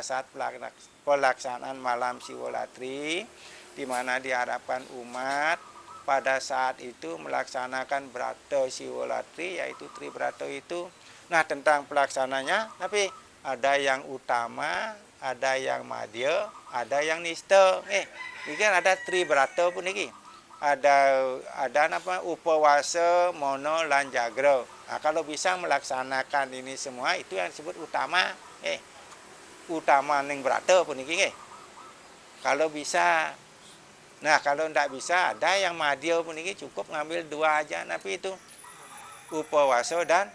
saat pelaksanaan malam Siwolatri, di mana diharapkan umat pada saat itu melaksanakan Brata Siwolatri, yaitu Tribrata itu. Nah, tentang pelaksananya, tapi ada yang utama, ada yang madya, ada yang nista. Ini kan ada Tribrata pun ini. Ada apa upawasa, mono, lan jagra. Nah, kalau bisa melaksanakan ini semua itu yang disebut utama. Utama ning brata pun iki. Kalau bisa. Nah, kalau tidak bisa ada yang madya pun iki cukup ngambil 2 aja, tapi itu upawasa dan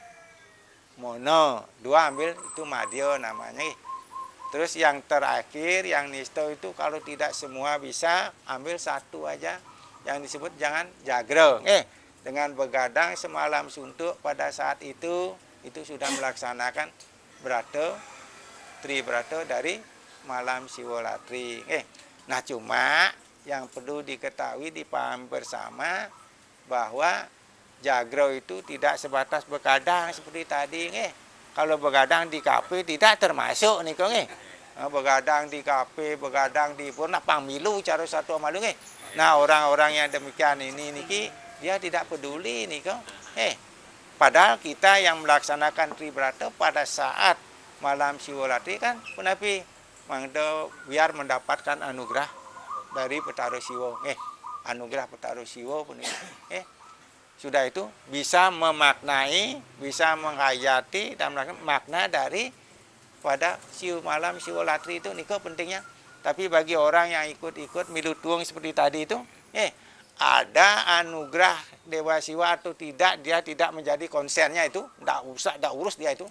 mono. 2 ambil itu madya namanya. Terus yang terakhir yang nista itu kalau tidak semua bisa ambil 1 aja. Yang disebut jangan jagra. Dengan begadang semalam suntuk pada saat itu sudah melaksanakan brata Tribrata dari malam Siwolatri. Nah, cuma yang perlu diketahui, dipahami bersama bahwa jagra itu tidak sebatas begadang seperti tadi. Kalau begadang di kafe tidak termasuk nih kong. Begadang di kafe, begadang di purna pamilu cara satu malu. Nah, orang-orang yang demikian ini niki dia tidak peduli nih kong. Padahal kita yang melaksanakan Tribrata pada saat malam Siwolatri kan punapi mangdo biar mendapatkan anugerah dari Petaro Siwo. Anugerah Petaro Siwo pun sudah itu bisa memaknai, bisa menghayati dan makna dari pada malam Siwolatri itu niko pentingnya. Tapi bagi orang yang ikut-ikut milu tuung seperti tadi itu, ada anugerah Dewa Siwa atau tidak, dia tidak menjadi konsennya itu, tidak urus dia itu.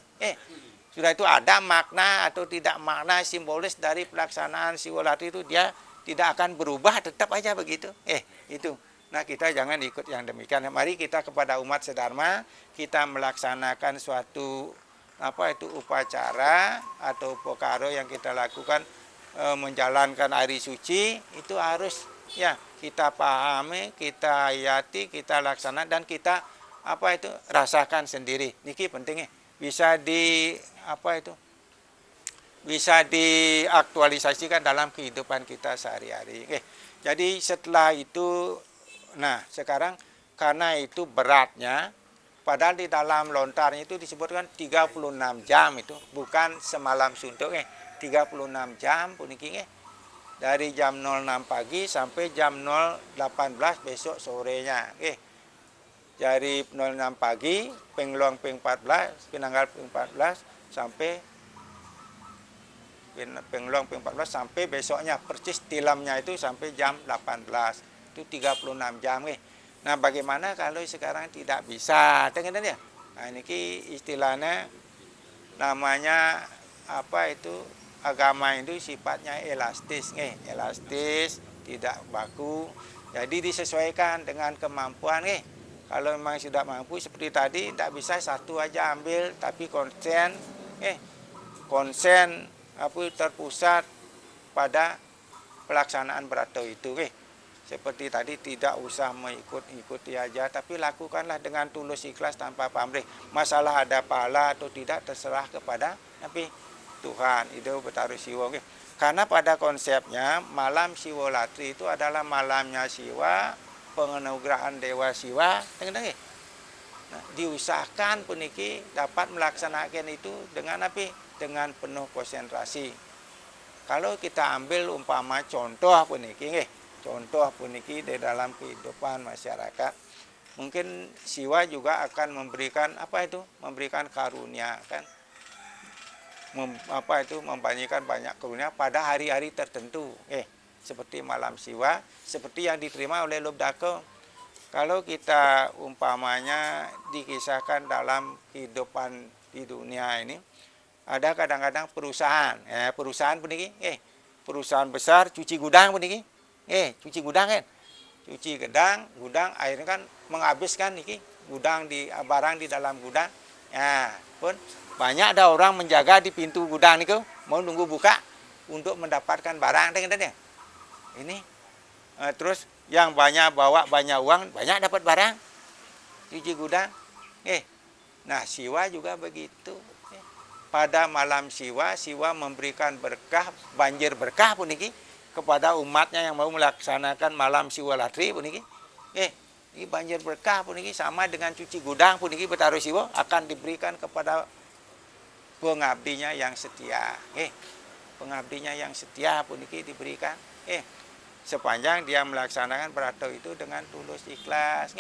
Sudah itu ada makna atau tidak makna simbolis dari pelaksanaan Siwolatri itu, dia tidak akan berubah, tetap aja begitu. Itu. Nah, kita jangan ikut yang demikian. Mari kita kepada umat sedharma, kita melaksanakan suatu upacara atau pokaro yang kita lakukan menjalankan hari suci itu harus kita pahami, kita hayati, kita laksanakan dan kita rasakan sendiri. Niki pentingnya. Bisa bisa diaktualisasikan dalam kehidupan kita sehari-hari. Jadi setelah itu, nah sekarang karena itu beratnya, padahal di dalam lontarnya itu disebutkan 36 jam itu, bukan semalam suntuk. 36 jam puniki. Dari jam 06 pagi sampai jam 018 besok sorenya. Dari 06 pagi, pengluang peng 14, penanggal peng 14 sampai pengluang peng 14 sampai besoknya percis tilamnya itu sampai jam 18. Itu 36 jam. Nah, bagaimana kalau sekarang tidak bisa? Dengar ya? Nah, ini istilahnya namanya agama itu sifatnya elastis, elastis, tidak baku. Jadi disesuaikan dengan kemampuan. Kalau memang sudah mampu seperti tadi, tidak bisa 1 aja ambil, tapi konsen terpusat pada pelaksanaan brata itu. Seperti tadi tidak usah mengikuti aja, tapi lakukanlah dengan tulus ikhlas tanpa pamrih. Masalah ada pahala atau tidak terserah kepada Tuhan. Itu Petaro Siwo. Karena pada konsepnya malam Siwolatri itu adalah malamnya Siwa, penganugerahan Dewa Siwa, nah, diusahakan puniki dapat melaksanakan itu dengan dengan penuh konsentrasi. Kalau kita ambil umpama contoh puniki di dalam kehidupan masyarakat, mungkin Siwa juga akan memberikan memberikan karunia kan, membanyakan banyak karunia pada hari-hari tertentu. Seperti malam Siwa, seperti yang diterima oleh Lobdaka. Kalau kita umpamanya dikisahkan dalam kehidupan di dunia ini, ada kadang-kadang perusahaan, perusahaan puniki, perusahaan besar cuci gudang puniki, cuci gudang kan, cuci gudang akhirnya kan menghabiskan niki gudang barang di dalam gudang, pun banyak ada orang menjaga di pintu gudang niku, mau nunggu buka untuk mendapatkan barang, dengar. Ini terus yang banyak bawa banyak uang, banyak dapat barang, cuci gudang. Nah, Siwa juga begitu. pada malam Siwa, Siwa memberikan berkah, banjir berkah puniki kepada umatnya yang mau melaksanakan malam Siwalatri puniki. Ini banjir berkah puniki sama dengan cuci gudang puniki Betaro Siwa akan diberikan kepada pengabdinya yang setia. Pengabdinya yang setia puniki diberikan. Sepanjang dia melaksanakan berato itu dengan tulus ikhlas.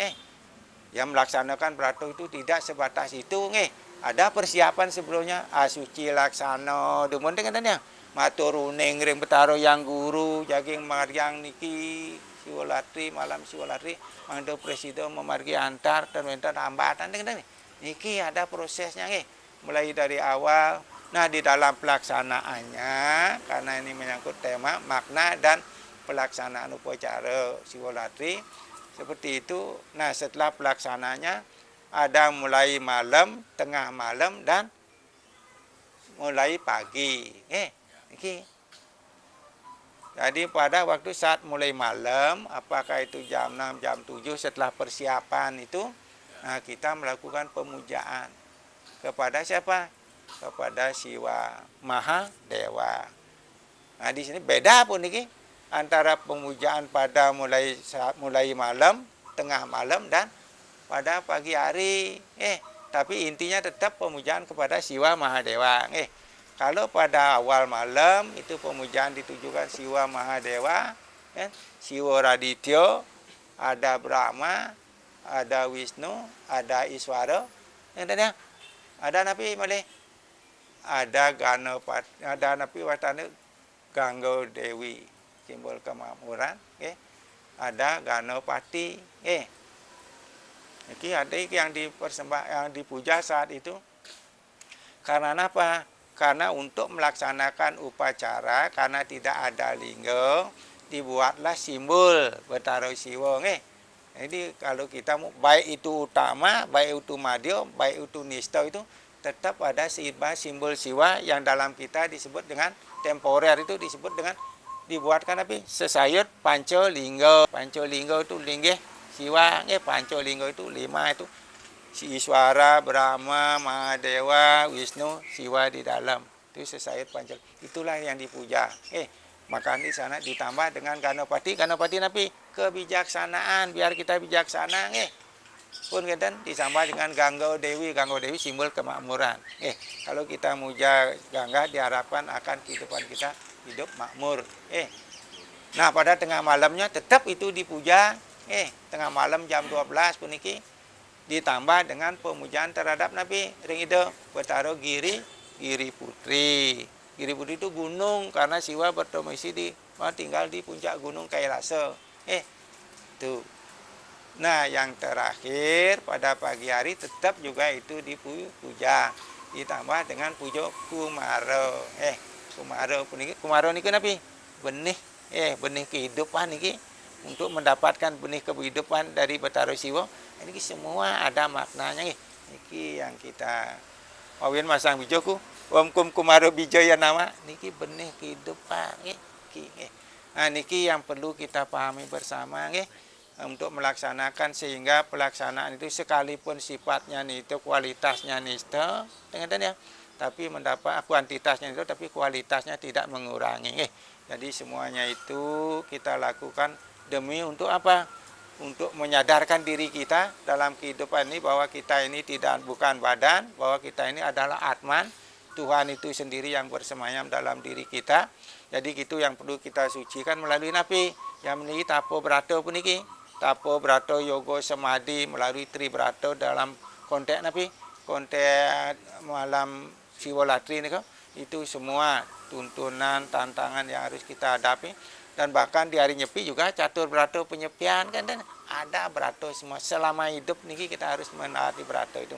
Yang melaksanakan berato itu tidak sebatas itu. Ada persiapan sebelumnya. Asuci laksana. Demun dengan ya. Matur uning ring Betaro yang guru. Jaging maryang niki. Siwalatri, malam Siwalatri. Mangdo presiden memargi antar. Dan hambatan dengan niki ada prosesnya. Mulai dari awal. Nah di dalam pelaksanaannya. Karena ini menyangkut tema makna dan pelaksanaan upacara Siwalatri seperti itu. Nah setelah pelaksananya ada mulai malam, tengah malam dan mulai pagi. Jadi pada waktu saat mulai malam, apakah itu jam 6, jam 7 setelah persiapan itu, nah kita melakukan pemujaan kepada siapa? Kepada Siwa Mahadewa. Nah di sini beda pun niki antara pemujaan pada mulai malam, tengah malam dan pada pagi hari. Tapi intinya tetap pemujaan kepada Siwa Mahadewa. Kalau pada awal malam itu pemujaan ditujukan Siwa Mahadewa, Siwa Raditya, ada Brahma, ada Wisnu, ada Iswara, ada Nabi Malih, ada Ganapati, ada Nabi Watane Gangga Dewi, simbol kemakmuran. Ada Ganapati. Ini ada yang yang dipuja saat itu. Karena apa? Karena untuk melaksanakan upacara, karena tidak ada lingga, dibuatlah simbol Betaro Siwa. Jadi kalau kita baik itu utama, baik itu madya, baik itu nista itu tetap ada simbol Siwa yang dalam kita disebut dengan temporer, itu disebut dengan dibuatkan apa? Sesayut Pancolingga. Pancolingga itu linggih Siwa, Pancolingga itu 5 itu. Si Iswara, Brahma, Mahadewa, Wisnu, Siwa di dalam. Itu sesayut Pancol. Itulah yang dipuja. Maka di sana ditambah dengan Ganapati. Ganapati napi kebijaksanaan, biar kita bijaksana. Pun kemudian ditambah dengan Gangga Dewi. Gangga Dewi simbol kemakmuran. Kalau kita muja Gangga diharapkan akan kehidupan kita hidup makmur. Nah pada tengah malamnya tetap itu dipuja. Tengah malam jam 12 puniki ditambah dengan pemujaan terhadap Nabi Ringido Betaro Giri Putri. Giri Putri itu gunung karena Siwa berdomisili tinggal di puncak gunung Kailasa. Tuh. Nah yang terakhir pada pagi hari tetap juga itu dipuja ditambah dengan pujo Kumaro. Kumaro puniki Kumaro niki napi benih benih kehidupan niki untuk mendapatkan benih kehidupan dari Betaro Siwa. Ini semua ada maknanya. Ini yang kita mawin masang bijoku. Om Kumaro Bijaya nama. Niki benih kehidupan. Nah niki yang perlu kita pahami bersama. Untuk melaksanakan sehingga pelaksanaan itu sekalipun sifatnya nito, kualitasnya nista, ya. Tapi mendapat kuantitasnya itu, tapi kualitasnya tidak mengurangi. Jadi semuanya itu kita lakukan demi untuk apa? Untuk menyadarkan diri kita dalam kehidupan ini bahwa kita ini bukan badan, bahwa kita ini adalah Atman, Tuhan itu sendiri yang bersemayam dalam diri kita. Jadi itu yang perlu kita sucikan melalui napi yang meniki tapo brato puniki, tapo brato yoga samadhi melalui tri brato dalam konteks napi, konteks malam Siwalatri ini itu semua tuntunan tantangan yang harus kita hadapi. Dan bahkan di hari nyepi juga catur berato penyepian kan, dan ada berato semua selama hidup niki kita harus menaati berato itu.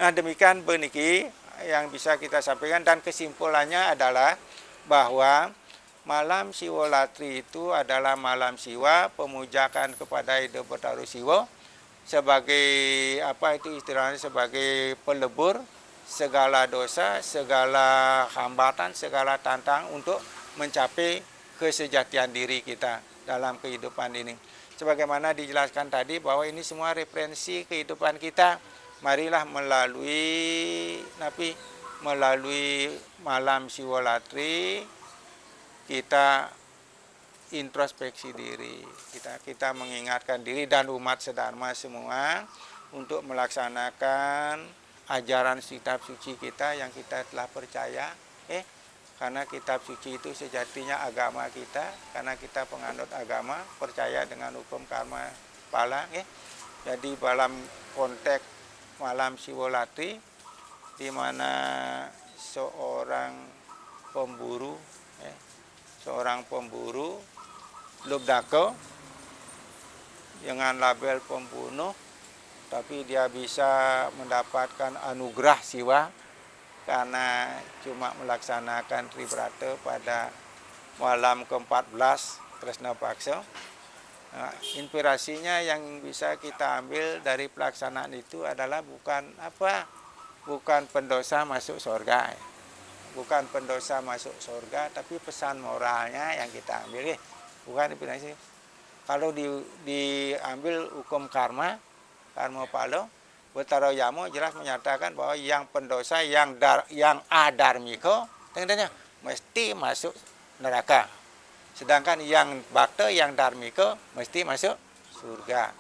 Nah demikian beniki yang bisa kita sampaikan, dan kesimpulannya adalah bahwa malam Siwalatri itu adalah malam Siwa, pemujakan kepada hidup Betaro Siwa sebagai apa itu istilahnya, sebagai pelebur segala dosa, segala hambatan, segala tantang untuk mencapai kesejatian diri kita dalam kehidupan ini. Sebagaimana dijelaskan tadi bahwa ini semua referensi kehidupan kita. Marilah melalui napi melalui malam Siwolatri kita introspeksi diri, kita mengingatkan diri dan umat sedharma semua untuk melaksanakan ajaran kitab suci kita yang kita telah percaya. Karena kitab suci itu sejatinya agama kita, karena kita penganut agama percaya dengan hukum karma pala. Jadi dalam konteks malam Siwolatri, di mana seorang pemburu Lobdako dengan label pembunuh, tapi dia bisa mendapatkan anugerah siwa karena cuma melaksanakan Tribrata pada malam ke-14 Tresna Paksa. Nah, inspirasinya yang bisa kita ambil dari pelaksanaan itu adalah bukan pendosa masuk surga, tapi pesan moralnya yang kita ambil, bukan inspirasi. Kalau diambil hukum karma palo, Betara Yamo jelas menyatakan bahwa yang pendosa yang adarmiko, mesti masuk neraka. Sedangkan yang bakta, yang dharmika mesti masuk surga.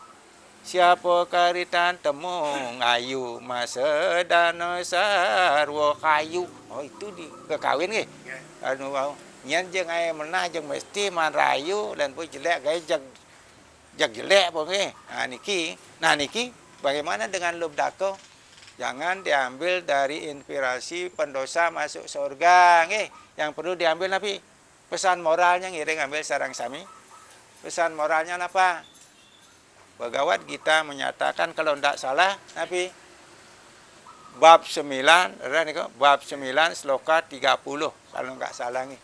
Siapa karitan temu ngayu masa dana sarwa kayu. Oh itu di kekawin ke? Anu wau. Nyen jeung aya menah jeung mesti man rayu dan pun jelek gae jag jelek pokoknya. Nah niki bagaimana dengan Lobdako? Jangan diambil dari inspirasi pendosa masuk surga nggih. Yang perlu diambil napi pesan moralnya ngiring ambil sarang sami. Pesan moralnya apa? Bhagavad Gita menyatakan kalau tidak salah napi bab 9 sloka 30 kalau enggak salah nih.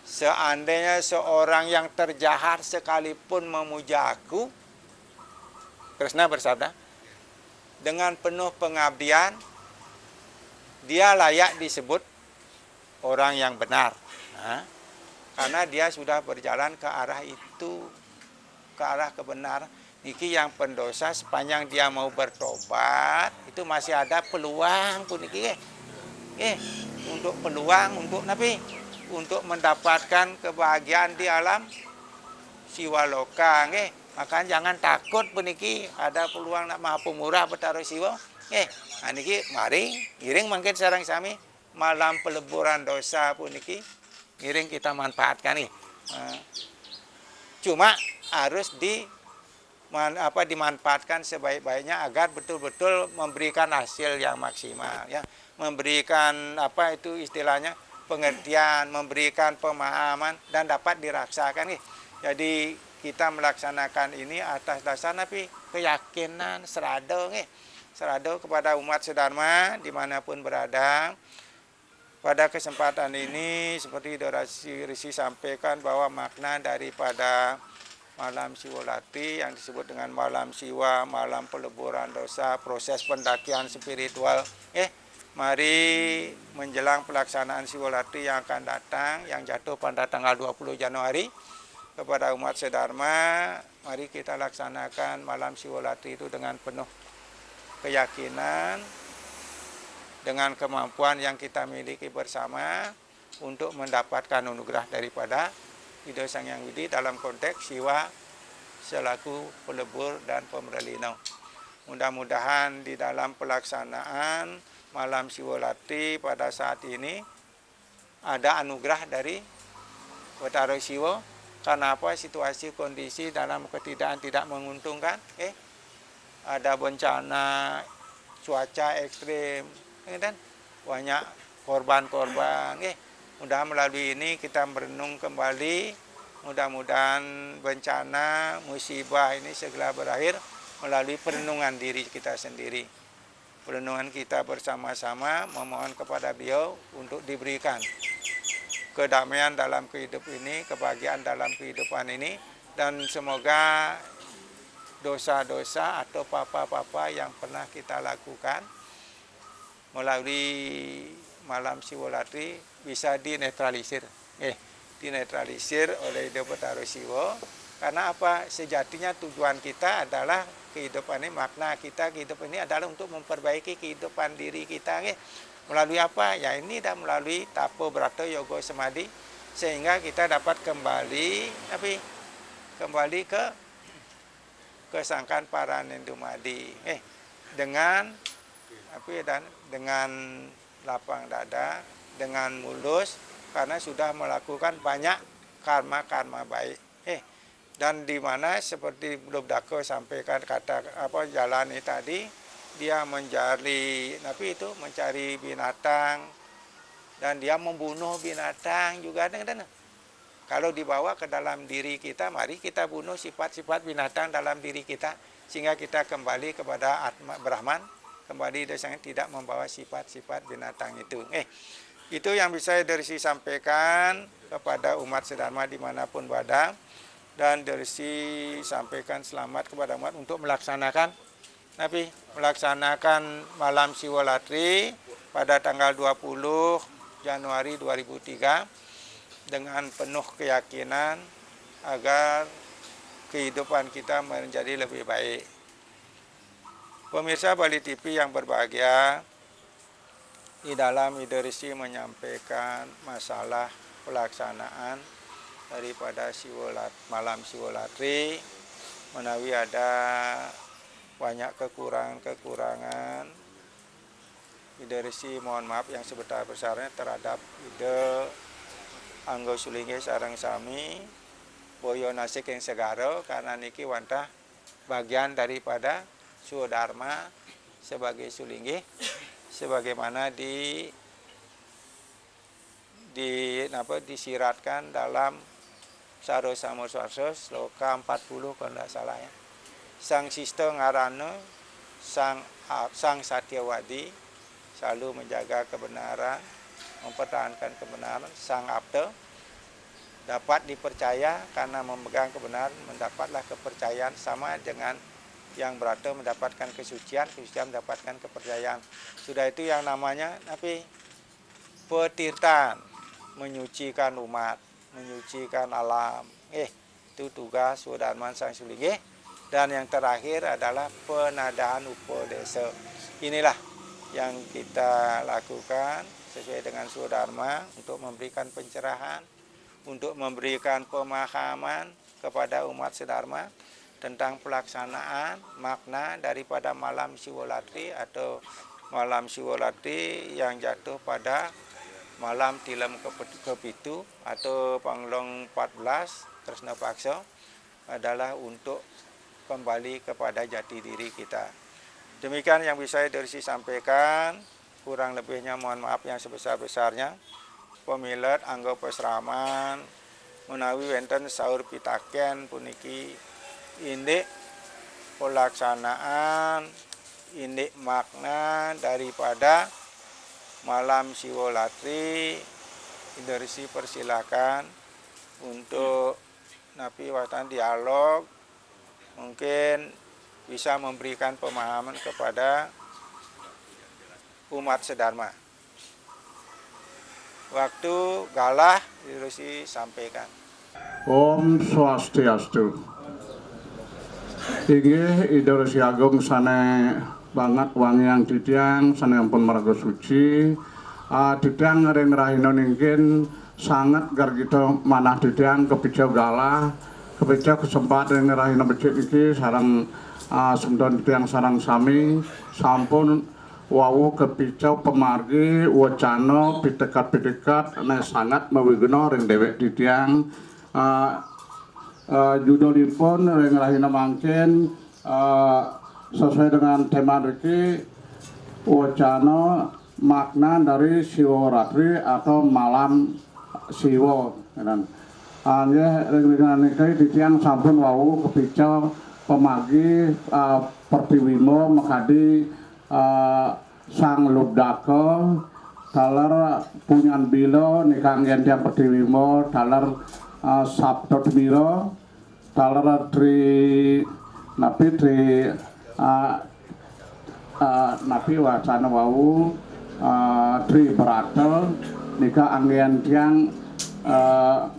Seandainya seorang yang terjahat sekalipun memuja aku, Krishna bersabda, dengan penuh pengabdian dia layak disebut orang yang benar. Karena dia sudah berjalan ke arah itu, ke arah kebenaran. Niki yang pendosa sepanjang dia mau bertobat itu masih ada peluang pun niki untuk peluang untuk nabi untuk mendapatkan kebahagiaan di alam siwaloka nggih. Maka jangan takut puniki ada peluang nak maha pemurah Betara Siwa. Niki mari iring mangkin sareng sami malam peleburan dosa puniki iring kita manfaatkan nih. Cuma harus dimanfaatkan sebaik-baiknya agar betul-betul memberikan hasil yang maksimal ya. Memberikan istilahnya pengertian, memberikan pemahaman dan dapat dirasakan nih. Jadi kita melaksanakan ini atas dasar napi keyakinan serado kepada umat sedharma dimanapun berada. Pada kesempatan ini seperti Dorasi Risi sampaikan bahwa makna daripada malam Siwolatri yang disebut dengan malam Siwa, malam peleburan dosa, proses pendakian spiritual. Mari menjelang pelaksanaan Siwolatri yang akan datang, yang jatuh pada tanggal 20 Januari, kepada umat sedharma, mari kita laksanakan malam Siwolatri itu dengan penuh keyakinan, dengan kemampuan yang kita miliki bersama untuk mendapatkan anugerah daripada Ida Sang Hyang Widi dalam konteks Siwa selaku pelebur dan pemerlino. Mudah-mudahan di dalam pelaksanaan malam Siwolatri pada saat ini ada anugerah dari Betara Siwa. Karena apa? Situasi kondisi dalam ketidakadaan tidak menguntungkan. Ada bencana cuaca ekstrim, dan banyak korban-korban. Mudah melalui ini kita merenung kembali. Mudah-mudahan bencana musibah ini segera berakhir melalui perenungan diri kita sendiri. Perenungan kita bersama-sama memohon kepada beliau untuk diberikan kedamaian dalam kehidupan ini, kebahagiaan dalam kehidupan ini, dan semoga dosa-dosa atau papa-papa yang pernah kita lakukan melalui malam Siwolatri bisa dinetralisir. Dinetralisir oleh Ida Betara Siwa Karena apa? Sejatinya tujuan kita adalah kehidupan ini, makna kita kehidupan ini adalah untuk memperbaiki kehidupan diri kita. Melalui apa? Ya ini dan melalui tapo brata yoga samadhi, sehingga kita dapat kembali ke kesangkan para nindumadi. Dengan dengan lapang dada, dengan mulus, karena sudah melakukan banyak karma baik. Dan di mana seperti Lubdako sampaikan jalan ini tadi, dia mencari binatang dan dia membunuh binatang juga. Kalau dibawa ke dalam diri kita, mari kita bunuh sifat-sifat binatang dalam diri kita sehingga kita kembali kepada Atma Brahman, kembali desanya tidak membawa sifat-sifat binatang itu. Itu yang bisa dari sampaikan kepada umat sedharma dimanapun berada. Dan dari sampaikan selamat kepada umat untuk melaksanakan malam Siwolatri pada tanggal 20 Januari 2003 dengan penuh keyakinan agar kehidupan kita menjadi lebih baik. Pemirsa Bali TV yang berbahagia, di dalam Idarisi menyampaikan masalah pelaksanaan daripada malam Siwolatri, menawi ada banyak kekurangan. Idarisi mohon maaf yang sebesar-besarnya terhadap ide anggo sulingge sareng sami boyo nasik yang segaro, karena niki wantah bagian daripada Suodharma sebagai sulingge sebagaimana disiratkan dalam Saro Samur Swarso sloka 40 kalau tidak salah ya. Sang Sista Ngarana, Sang Satyawadi selalu menjaga kebenaran, mempertahankan kebenaran. Sang Abda dapat dipercaya karena memegang kebenaran, mendapatlah kepercayaan sama dengan yang berarti mendapatkan kesucian mendapatkan kepercayaan. Sudah itu yang namanya petirtan, menyucikan umat, menyucikan alam. Itu tugas Sudarman Sang Sulingge. Dan yang terakhir adalah penadaan upodesa. Inilah yang kita lakukan sesuai dengan Sudarma untuk memberikan pencerahan, untuk memberikan pemahaman kepada umat sedharma tentang pelaksanaan makna daripada malam Siwolatri atau malam Siwolatri yang jatuh pada malam Tilem ke-7 atau Panglong 14 Tresna Paksa adalah untuk kembali kepada jati diri kita. Demikian yang bisa Idarisi sampaikan, kurang lebihnya mohon maaf yang sebesar-besarnya. Pemilet anggo pesraman menawi wonten saur pitaken puniki indik pelaksanaan, indik makna daripada malam Siwolatri. Idarisi persilakan untuk watan dialog, mungkin bisa memberikan pemahaman kepada umat sedharma. Waktu galah Idarisi sampaikan. Om Swastiastu. Inggih Idarisi Agung sane banget wangiang didang sane ampun marga suci. Didang ring rahina ningkin sangat gar kita manah didang kepijau galah, kepijau kesempatan ring rahina becik iki sareng semdon didang sareng sami sampun wawu kepicau pemargi wacana pitekat sangat mawiguna ring dewek didang judulipun ring rahina mangkin sesuai dengan tema niki wacana makna dari Siwolatri atau malam Siwo. Ring niki didang sampun wawu kepicau pemargi pertiwimo makadi Sang Lubdako dalar punyan bilo nikang yang pertiwimo dalar Sabto Demiro dalar tri napi wacana wau tri beratel nika anggian tiang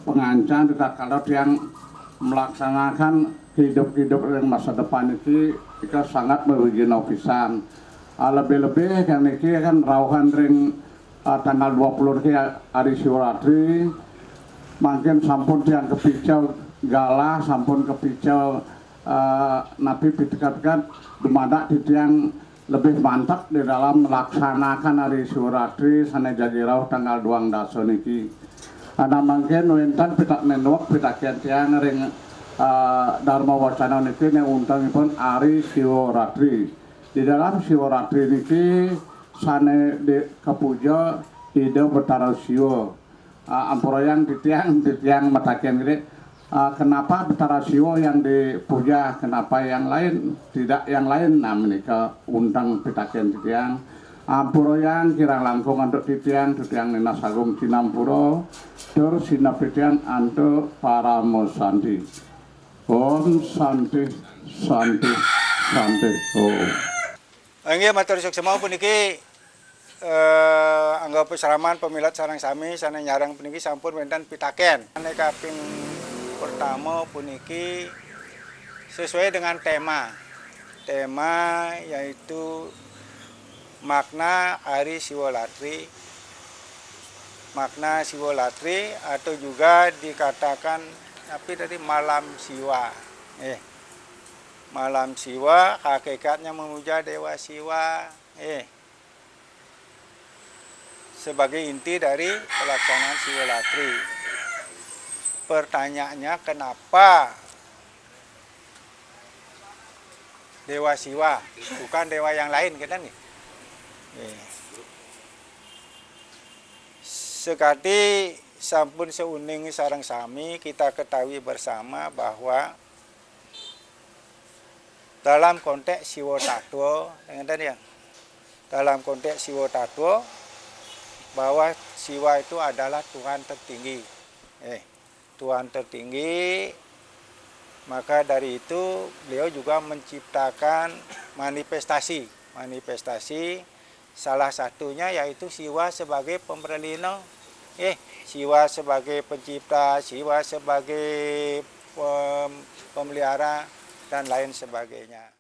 pengancang kita kalau tiang melaksanakan hidup yang masa depan ini kita sangat merugi pisan. Lebih-lebih yang ini kan rauhan ring tanggal 20 ini hari Siwolatri, makin sampun yang kepicau galah, sampun kepicau napi pitkat dumada yang lebih mantap di dalam melaksanakan hari Siwolatri sana jagirau tanggal 2 daso niki. Ana mangken wentan pitak nenok pitak tiang ring Dharma Wacana niki ne untangipun hari Siwolatri. Di dalam Siwolatri niki sane di kapuja ide betara siwo. Amporoyang titiang matakian gede. Kenapa betara siwo yang dipuja, kenapa yang lain tidak yang lain? Nah menika undang pitakian titiang. Amporoyang kirang langkung untuk titiang Nina Sagung Cinampuro, terus sinapitian anto para mosanti. Om santi santi santi. Oh. Angge matur sok semua puniki anggap peseraman pemilat sarang sami sana nyarang puniki sampun wenten pitaken. Ane kaping pertama puniki sesuai dengan tema. Tema yaitu makna hari Siwolatri. Makna Siwolatri atau juga dikatakan tapi dari malam Siwa. Malam Siwa hakikatnya memuja Dewa Siwa. Sebagai inti dari pelaksanaan Siwolatri. Pertanyaannya kenapa Dewa Siwa, bukan dewa yang lain kita nih. Sekati sampun seuning sarang sami kita ketahui bersama bahwa dalam konteks Siwo Tatwa, dalam konteks Siwo Tatwa bahwa Siwa itu adalah Tuhan tertinggi. Tuhan tertinggi, maka dari itu beliau juga menciptakan manifestasi. Salah satunya yaitu Siwa sebagai pemberlino, Siwa sebagai pencipta, Siwa sebagai pemelihara dan lain sebagainya.